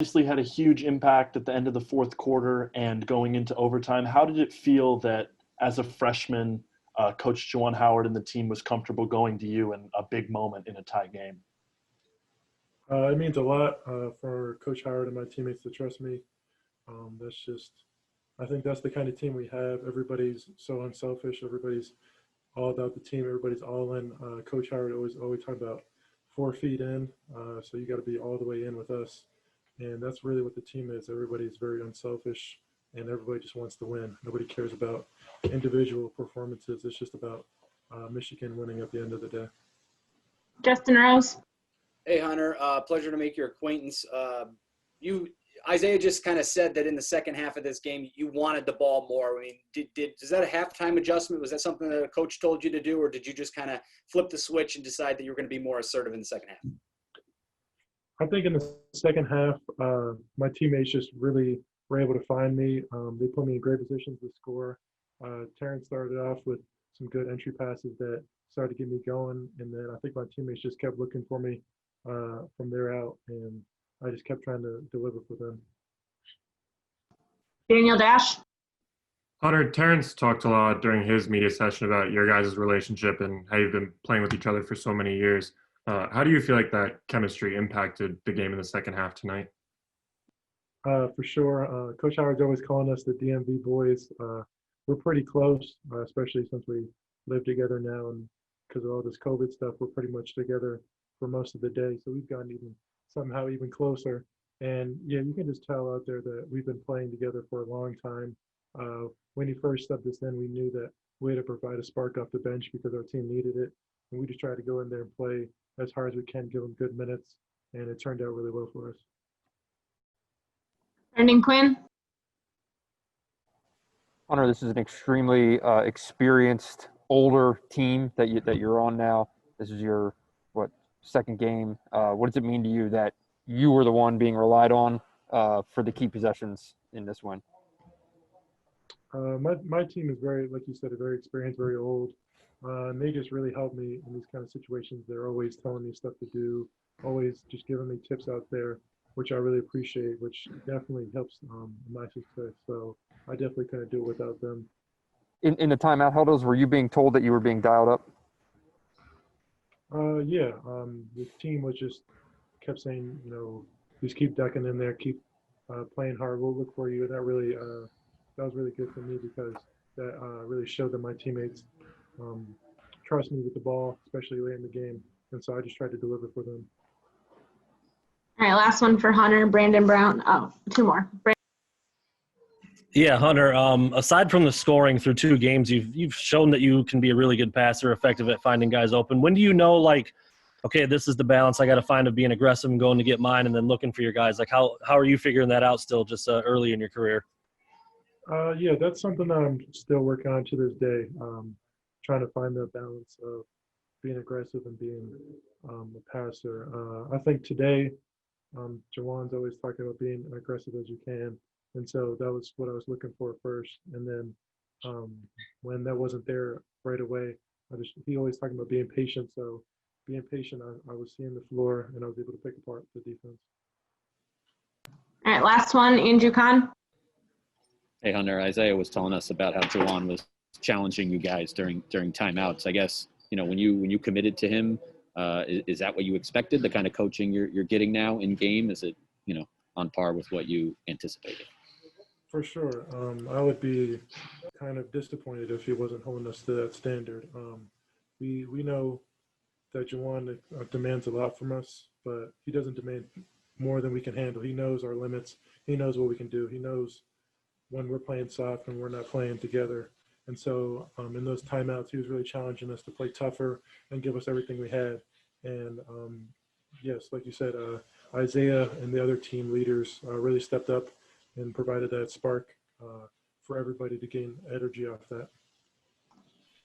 obviously had a huge impact at the end of the fourth quarter and going into overtime. How did it feel that as a freshman, Coach Juwan Howard and the team was comfortable going to you in a big moment in a tie game? It means a lot for Coach Howard and my teammates to trust me. I think that's the kind of team we have. Everybody's so unselfish. Everybody's all about the team. Everybody's all in. Coach Howard always talked about 4 feet in. So you got to be all the way in with us. And that's really what the team is. Everybody's very unselfish, and everybody just wants to win. Nobody cares about individual performances. It's just about Michigan winning at the end of the day. Justin Rose. Hey, Hunter. Pleasure to make your acquaintance. Isaiah just kind of said that in the second half of this game, you wanted the ball more. I mean, is that a halftime adjustment? Was that something that a coach told you to do, or did you just kind of flip the switch and decide that you were going to be more assertive in the second half? I think in the second half, my teammates just really were able to find me. They put me in great positions to score. Terrence started off with some good entry passes that started to get me going, and then I think my teammates just kept looking for me from there out, and I just kept trying to deliver for them. Daniel Dash. Hunter, Terrence talked a lot during his media session about your guys' relationship and how you've been playing with each other for so many years. How do you feel like that chemistry impacted the game in the second half tonight? For sure. Coach Howard's always calling us the DMV boys. We're pretty close, especially since we live together now, and because of all this COVID stuff, we're pretty much together for most of the day. So we've gotten even closer. And yeah, you can just tell out there that we've been playing together for a long time. When he first subbed us in, we knew that we had to provide a spark off the bench because our team needed it. And we just tried to go in there and play as hard as we can, give them good minutes. And it turned out really well for us. Brendan Quinn. Hunter, this is an extremely experienced, older team that you're on now. This is your second game. What does it mean to you that you were the one being relied on for the key possessions in this win? My team is very, like you said, very experienced, very old. And they just really help me in these kind of situations. They're always telling me stuff to do, always just giving me tips out there, which I really appreciate, which definitely helps my success. So I definitely couldn't do it without them. In the timeout huddles, were you being told that you were being dialed up? Yeah. The team just kept saying, just keep ducking in there, keep playing hard. We'll look for you. And that was really good for me because that really showed that my teammates trust me with the ball, especially late in the game. And so I just tried to deliver for them. All right, last one for Hunter, Brandon Brown. Oh, 2 more. Yeah, Hunter, aside from the scoring through 2 games, you've shown that you can be a really good passer, effective at finding guys open. When do you know, okay, this is the balance I got to find of being aggressive and going to get mine and then looking for your guys? How are you figuring that out still just early in your career? Yeah, that's something that I'm still working on to this day, trying to find the balance of being aggressive and being a passer. I think today, Juwan's always talking about being aggressive as you can. And so that was what I was looking for first. And then when that wasn't there right away, he always talking about being patient. So being patient, I was seeing the floor and I was able to pick apart the defense. All right, last one, Andrew Kahn. Hey, Hunter, Isaiah was telling us about how Juwan was challenging you guys during timeouts. I guess, when you committed to him, is that what you expected, the kind of coaching you're getting now in game? Is it, on par with what you anticipated? For sure. I would be kind of disappointed if he wasn't holding us to that standard. We know that Juwan demands a lot from us, but he doesn't demand more than we can handle. He knows our limits. He knows what we can do. He knows when we're playing soft and we're not playing together. And so in those timeouts, he was really challenging us to play tougher and give us everything we had. And yes, like you said, Isaiah and the other team leaders really stepped up and provided that spark for everybody to gain energy off that.